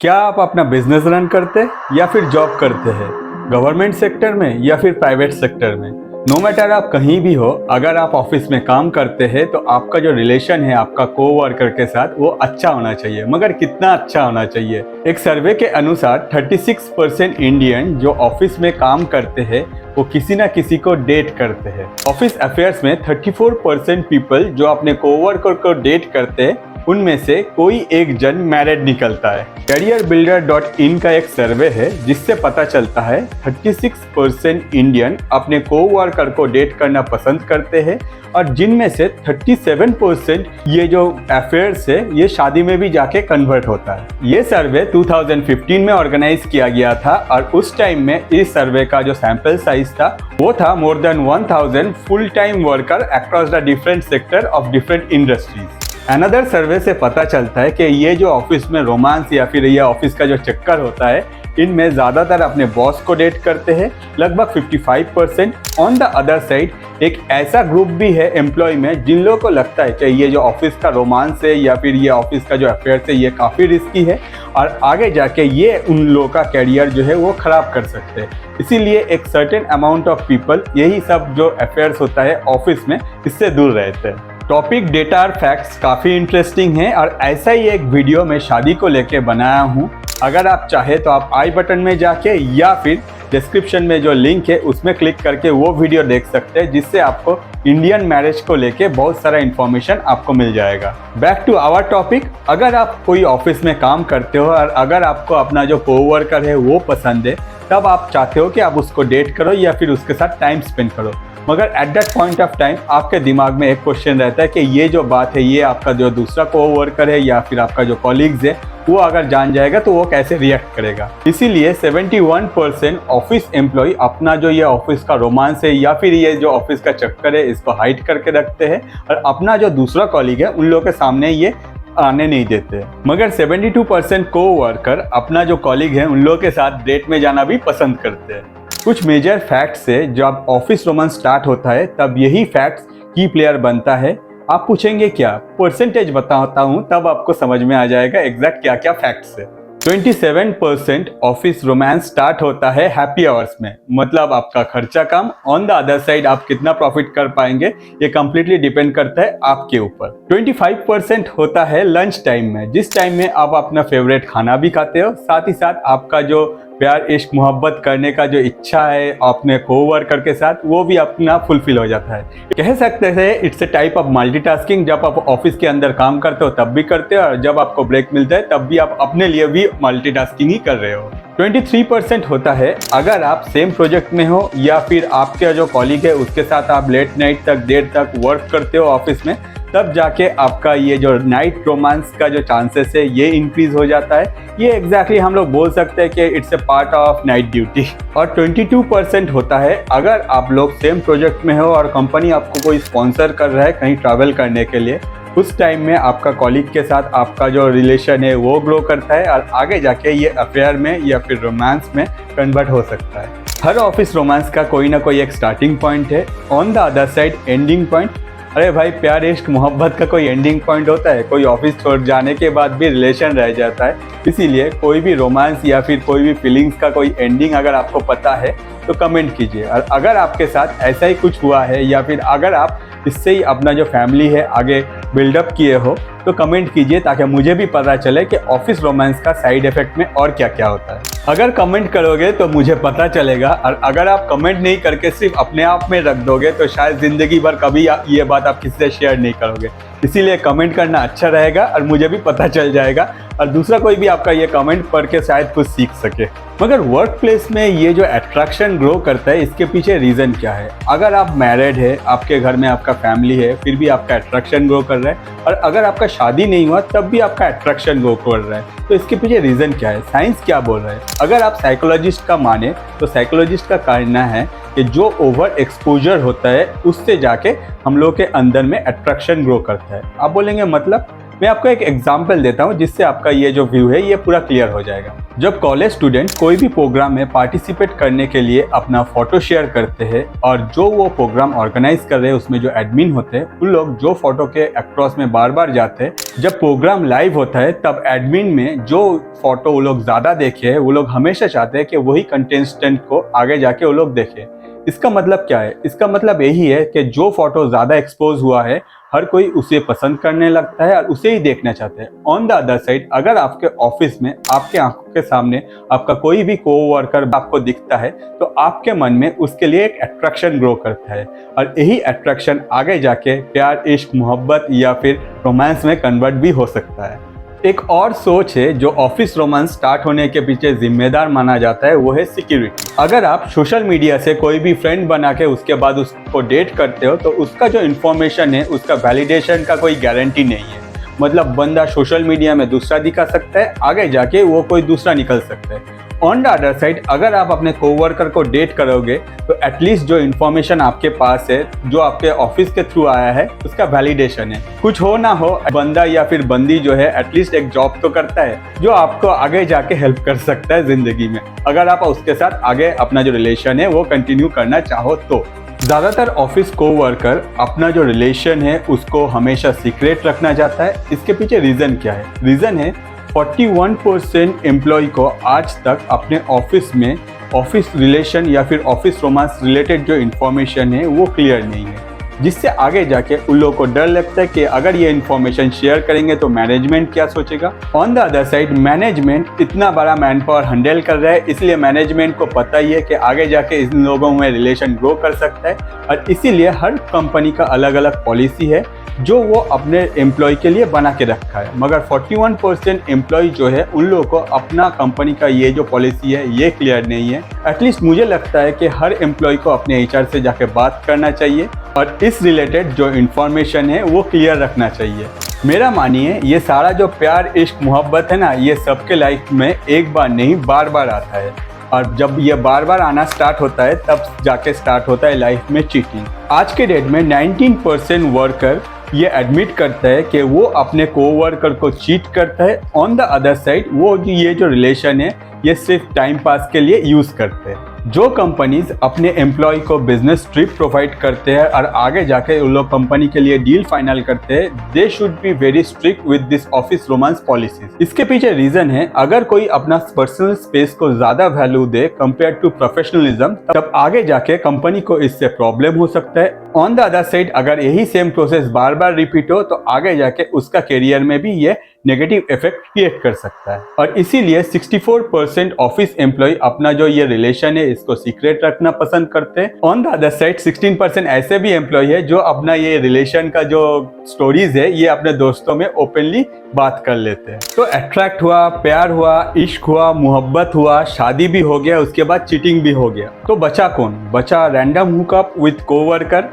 क्या आप अपना बिजनेस रन करते हैं या फिर जॉब करते हैं, गवर्नमेंट सेक्टर में या फिर प्राइवेट सेक्टर में? नो मैटर आप कहीं भी हो, अगर आप ऑफिस में काम करते हैं तो आपका जो रिलेशन है आपका कोवर्कर के साथ वो अच्छा होना चाहिए। मगर कितना अच्छा होना चाहिए? एक सर्वे के अनुसार 36% इंडियन जो ऑफिस में काम करते हैं वो किसी ना किसी को डेट करते हैं। ऑफिस अफेयर्स में 34% पीपल जो अपने कोवर्कर को डेट करते हैं उनमें से कोई एक जन मैरिड निकलता है। careerbuilder.in का एक सर्वे है जिससे पता चलता है 36% इंडियन अपने कोवर्कर को डेट करना पसंद करते हैं और जिनमें से 37% ये जो अफेयर्स है ये शादी में भी जाके कन्वर्ट होता है। ये सर्वे 2015 में ऑर्गेनाइज किया गया था और उस टाइम में इस सर्वे का जो सैंपल साइज था वो था more than 1000 full time worker across the different sector of different industries. Another survey से पता चलता है कि ये जो ऑफिस में रोमांस या फिर ये ऑफिस का जो चक्कर होता है इनमें ज़्यादातर अपने बॉस को डेट करते हैं, लगभग 55%। ऑन द अदर साइड एक ऐसा ग्रुप भी है एम्प्लॉय में जिन लोगों को लगता है कि ये जो ऑफिस का रोमांस है या फिर ये ऑफिस का जो अफेयर है ये काफ़ी रिस्की है और आगे जाके ये उन लोगों का कैरियर जो है वो ख़राब कर सकते हैं। इसीलिए एक सर्टेन अमाउंट ऑफ पीपल यही सब जो अफेयर्स होता है ऑफिस में इससे दूर रहते हैं। टॉपिक डेटा और फैक्ट्स काफ़ी इंटरेस्टिंग है और ऐसा ही एक वीडियो मैं शादी को लेके बनाया हूँ। अगर आप चाहे तो आप आई बटन में जाके या फिर डिस्क्रिप्शन में जो लिंक है उसमें क्लिक करके वो वीडियो देख सकते हैं जिससे आपको इंडियन मैरिज को लेके बहुत सारा इन्फॉर्मेशन आपको मिल जाएगा। बैक टू आवर टॉपिक, अगर आप कोई ऑफिस में काम करते हो और अगर आपको अपना जो कोवर्कर है वो पसंद है तब आप चाहते हो कि आप उसको डेट करो या फिर उसके साथ टाइम स्पेंड करो। मगर at that point of time आपके दिमाग में एक क्वेश्चन रहता है कि ये जो बात है ये आपका जो दूसरा कोवर्कर है या फिर आपका जो कॉलीग्स है वो अगर जान जाएगा तो वो कैसे रिएक्ट करेगा। इसीलिए 71% ऑफिस एम्प्लॉय अपना जो ये ऑफिस का रोमांस है या फिर ये जो ऑफिस का चक्कर है इसको हाइड करके रखते हैं और अपना जो दूसरा कॉलीग है उन लोगों के सामने ये आने नहीं देते। मगर 72% कोवर्कर अपना जो कॉलीग है उन लोगों के साथ डेट में जाना भी पसंद करते हैं। कुछ मेजर फैक्ट्स है जब ऑफिस रोमांस स्टार्ट होता है तब यही फैक्ट्स की प्लेयर बनता है। आप पूछेंगे क्या परसेंटेज बताता हूँ तब आपको समझ में आ जाएगा एग्जैक्ट क्या क्या फैक्ट्स है। 27% ऑफिस रोमांस स्टार्ट होता है हैप्पी आवर्स में, मतलब आपका खर्चा कम। ऑन द अदर साइड आप कितना प्रॉफिट कर पाएंगे ये कंप्लीटली डिपेंड करता है आपके ऊपर। 25% होता है लंच टाइम में, जिस टाइम में आप अपना फेवरेट खाना भी खाते हो, साथ ही साथ आपका जो प्यार इश्क मोहब्बत करने का जो इच्छा है अपने कोवर्कर के साथ वो भी अपना फुलफिल हो जाता है। कह सकते हैं it's a type of multitasking. जब आप ऑफिस के अंदर काम करते हो तब भी करते हो और जब आपको ब्रेक मिलता है तब भी आप अपने लिए भी मल्टीटास्किंग ही कर रहे हो। 23% होता है अगर आप सेम प्रोजेक्ट में हो या फिर आपके जो कॉलीग है उसके साथ आप लेट नाइट तक देर तक वर्क करते हो ऑफिस में, तब जाके आपका ये जो नाइट रोमांस का जो चांसेस है ये इंक्रीज हो जाता है। ये एग्जैक्टली हम लोग बोल सकते हैं कि it's a part of night duty. और 22% होता है अगर आप लोग सेम प्रोजेक्ट में हो और कंपनी आपको कोई स्पॉन्सर कर रहा है कहीं ट्रैवल करने के लिए, उस टाइम में आपका कॉलीग के साथ आपका जो रिलेशन है वो ग्रो करता है और आगे जाके ये अफेयर में या फिर रोमांस में कन्वर्ट हो सकता है। हर ऑफिस रोमांस का कोई ना कोई एक स्टार्टिंग पॉइंट है, on the other side ending point. अरे भाई, प्यार इश्क मोहब्बत का कोई एंडिंग पॉइंट होता है? कोई ऑफिस छोड़ जाने के बाद भी रिलेशन रह जाता है। इसीलिए कोई भी रोमांस या फिर कोई भी फीलिंग्स का कोई एंडिंग अगर आपको पता है तो कमेंट कीजिए। और अगर आपके साथ ऐसा ही कुछ हुआ है या फिर अगर आप इससे ही अपना जो फैमिली है आगे बिल्डअप किए हो तो कमेंट कीजिए ताकि मुझे भी पता चले कि ऑफिस रोमांस का साइड इफेक्ट में और क्या क्या होता है। अगर कमेंट करोगे तो मुझे पता चलेगा और अगर आप कमेंट नहीं करके सिर्फ अपने आप में रख दोगे तो शायद ज़िंदगी भर कभी ये बात आप किसी से शेयर नहीं करोगे। इसीलिए कमेंट करना अच्छा रहेगा और मुझे भी पता चल जाएगा और दूसरा कोई भी आपका ये कमेंट पढ़ के शायद कुछ सीख सके। मगर वर्क प्लेस में ये जो अट्रैक्शन ग्रो करता है इसके पीछे रीज़न क्या है? अगर आप मैरिड है, आपके घर में आपका फैमिली है, फिर भी आपका अट्रैक्शन ग्रो कर रहा है और अगर आपका शादी नहीं हुआ तब भी आपका अट्रैक्शन ग्रो कर रहा है, तो इसके पीछे रीज़न क्या है? साइंस क्या बोल रहा है? अगर आप साइकोलॉजिस्ट का माने तो साइकोलॉजिस्ट का कहना है कि जो ओवर एक्सपोजर होता है उससे जाके हम लोग के अंदर में अट्रैक्शन ग्रो करता है। आप बोलेंगे मतलब? मैं आपको एक एग्जांपल देता हूँ जिससे आपका ये जो व्यू है ये पूरा क्लियर हो जाएगा। जब कॉलेज स्टूडेंट कोई भी प्रोग्राम में पार्टिसिपेट करने के लिए अपना फोटो शेयर करते हैं और जो वो प्रोग्राम ऑर्गेनाइज कर रहे हैं उसमें जो एडमिन होते हैं उन लोग जो फोटो के अक्रॉस में बार बार जाते हैं, जब प्रोग्राम लाइव होता है तब एडमिन में जो फोटो वो लोग ज़्यादा देखे हैं वो लोग हमेशा चाहते हैं कि वही कंटेस्टेंट को आगे जाके वो लोग देखें। इसका मतलब क्या है? इसका मतलब यही है कि जो फोटो ज़्यादा एक्सपोज हुआ है हर कोई उसे पसंद करने लगता है और उसे ही देखना चाहते हैं। ऑन द अदर साइड, अगर आपके ऑफिस में आपके आंखों के सामने आपका कोई भी कोवर्कर आपको दिखता है तो आपके मन में उसके लिए एक अट्रैक्शन ग्रो करता है और यही अट्रैक्शन आगे जाके प्यार, इश्क, मोहब्बत या फिर रोमांस में कन्वर्ट भी हो सकता है। एक और सोच है जो ऑफिस रोमांस स्टार्ट होने के पीछे जिम्मेदार माना जाता है, वो है सिक्योरिटी। अगर आप सोशल मीडिया से कोई भी फ्रेंड बना के उसके बाद उसको डेट करते हो तो उसका जो इन्फॉर्मेशन है उसका वैलिडेशन का कोई गारंटी नहीं है। मतलब बंदा सोशल मीडिया में दूसरा दिखा सकता है, आगे जाके वो कोई दूसरा निकल सकता है। ऑन द अदर साइड, अगर आप अपने कोवर्कर को डेट करोगे तो एटलीस्ट जो इन्फॉर्मेशन आपके पास है, जो आपके ऑफिस के थ्रू आया है, उसका वैलिडेशन है। कुछ हो ना हो, बंदा या फिर बंदी जो है एटलीस्ट एक जॉब तो करता है जो आपको आगे जाके हेल्प कर सकता है जिंदगी में, अगर आप उसके साथ आगे अपना जो रिलेशन है वो कंटिन्यू करना चाहो तो। ज़्यादातर ऑफिस कोवर्कर अपना जो रिलेशन है उसको हमेशा सीक्रेट रखना चाहता है। इसके पीछे रीज़न क्या है? रीज़न है 41% एम्प्लॉय को आज तक अपने ऑफिस में ऑफिस रिलेशन या फिर ऑफिस रोमांस रिलेटेड जो इन्फॉर्मेशन है वो क्लियर नहीं है, जिससे आगे जाके उन लोगों को डर लगता है कि अगर ये इन्फॉर्मेशन शेयर करेंगे तो मैनेजमेंट क्या सोचेगा। On the other side, management इतना बड़ा मैन पावर हैंडल कर रहा है, इसलिए मैनेजमेंट को पता ही है कि आगे जाके इन लोगों में रिलेशन ग्रो कर सकता है और इसीलिए हर कंपनी का अलग अलग पॉलिसी है जो वो अपने एम्प्लॉय के लिए बना के रखा है। मगर 41% एम्प्लॉय जो है उन लोगों को अपना कंपनी का ये जो पॉलिसी है ये क्लियर नहीं है। एटलीस्ट मुझे लगता है कि हर एम्प्लॉय को अपने HR से जाके बात करना चाहिए और इस रिलेटेड जो इन्फॉर्मेशन है वो क्लियर रखना चाहिए। मेरा मानिए, ये सारा जो प्यार, इश्क, मोहब्बत है ना, ये सबके लाइफ में एक बार नहीं बार बार आता है और जब ये बार बार आना स्टार्ट होता है तब जाके स्टार्ट होता है लाइफ में चीटिंग। आज के डेट में 19% वर्कर ये एडमिट करता है कि वो अपने कोवर्कर को चीट करता है। ऑन द अदर साइड, वो ये जो रिलेशन है ये सिर्फ टाइम पास के लिए यूज़ करते हैं। जो कंपनीज अपने एम्प्लॉय को बिजनेस ट्रिप प्रोवाइड करते हैं और आगे जाके उन लोग कंपनी के लिए डील फाइनल करते हैं, they should be very strict with this office romance policies. इसके पीछे रीजन है, अगर कोई अपना पर्सनल स्पेस को ज्यादा वैल्यू दे कंपेयर टू प्रोफेशनलिज्म, तब आगे जाके कंपनी को इससे प्रॉब्लम हो सकता है। ऑन द अदर साइड, अगर यही सेम प्रोसेस बार बार रिपीट हो तो आगे जाके उसका करियर में भी ये नेगेटिव इफेक्ट क्रिएट कर सकता है और इसीलिए 64% ऑफिस एम्प्लॉय अपना जो ये रिलेशन है इसको सीक्रेट रखना पसंद करते हैं। ऑन द अदर साइड 16% ऐसे भी एम्प्लॉय है जो अपना ये रिलेशन का जो स्टोरीज है ये अपने दोस्तों में ओपनली बात कर लेते हैं। तो अट्रैक्ट हुआ, प्यार हुआ, इश्क हुआ, मोहब्बत हुआ, शादी भी हो गया, उसके बाद चीटिंग भी हो गया, तो बचा कौन? बचा रैंडम हुकअप विद कोवर्कर।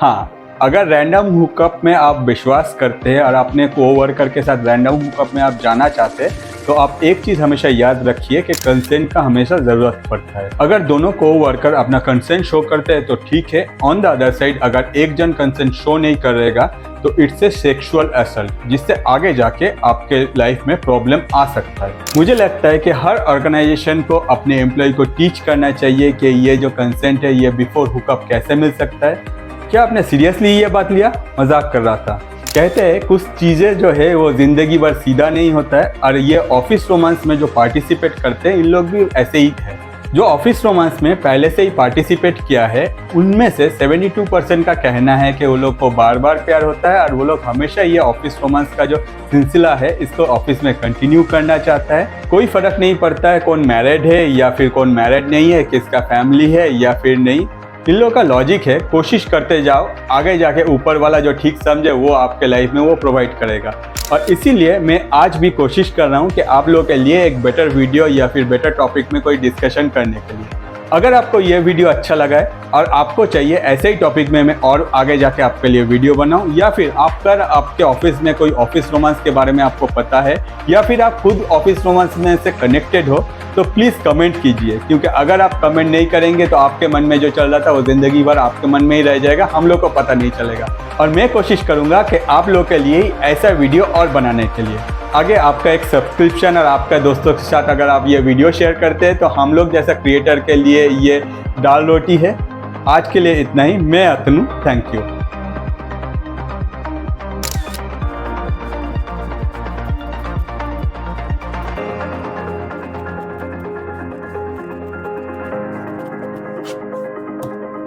हाँ, अगर रैंडम हुकअप में आप विश्वास करते हैं और अपने कोवर्कर के साथ रैंडम हुकअप में आप जाना चाहते हैं तो आप एक चीज़ हमेशा याद रखिए कि कंसेंट का हमेशा ज़रूरत पड़ता है। अगर दोनों कोवर्कर अपना कंसेंट शो करते हैं तो ठीक है। ऑन द अदर साइड, अगर एक जन कंसेंट शो नहीं करेगा तो इट्स ए सेक्सुअल असल्ट, जिससे आगे जाके आपके लाइफ में प्रॉब्लम आ सकता है। मुझे लगता है कि हर ऑर्गेनाइजेशन को अपने एम्प्लॉय को टीच करना चाहिए कि ये जो कंसेंट है ये बिफोर हुकअप कैसे मिल सकता है। क्या आपने सीरियसली ये बात लिया? मजाक कर रहा था। कहते हैं कुछ चीज़ें जो है वो ज़िंदगी भर सीधा नहीं होता है और ये ऑफिस रोमांस में जो पार्टिसिपेट करते हैं इन लोग भी ऐसे ही है। जो ऑफिस रोमांस में पहले से ही पार्टिसिपेट किया है उनमें से 72% का कहना है कि वो लोग को बार बार प्यार होता है और वो लोग हमेशा ये ऑफिस रोमांस का जो सिलसिला है इसको ऑफिस में कंटिन्यू करना चाहता है। कोई फर्क नहीं पड़ता है कौन मैरिड है या फिर कौन मैरिड नहीं है, किसका फैमिली है या फिर नहीं। इन लोगों का लॉजिक है कोशिश करते जाओ, आगे जाके ऊपर वाला जो ठीक समझे वो आपके लाइफ में वो प्रोवाइड करेगा। और इसीलिए मैं आज भी कोशिश कर रहा हूँ कि आप लोगों के लिए एक बेटर वीडियो या फिर बेटर टॉपिक में कोई डिस्कशन करने के लिए। अगर आपको ये वीडियो अच्छा लगा है और आपको चाहिए ऐसे ही टॉपिक में मैं और आगे जाके आपके लिए वीडियो बनाऊं, या फिर आपके ऑफिस में कोई ऑफिस रोमांस के बारे में आपको पता है, या फिर आप खुद ऑफिस रोमांस में से कनेक्टेड हो, तो प्लीज़ कमेंट कीजिए। क्योंकि अगर आप कमेंट नहीं करेंगे तो आपके मन में जो चल रहा था वो ज़िंदगी भर आपके मन में ही रह जाएगा, हम लोग को पता नहीं चलेगा। और मैं कोशिश करूँगा कि आप लोग के लिए ऐसा वीडियो और बनाने के लिए आगे आपका एक सब्सक्रिप्शन और आपका दोस्तों के साथ अगर आप ये वीडियो शेयर करते हैं तो हम लोग जैसा क्रिएटर के लिए ये दाल रोटी है। आज के लिए इतना ही। मैं अतनु, थैंक यू।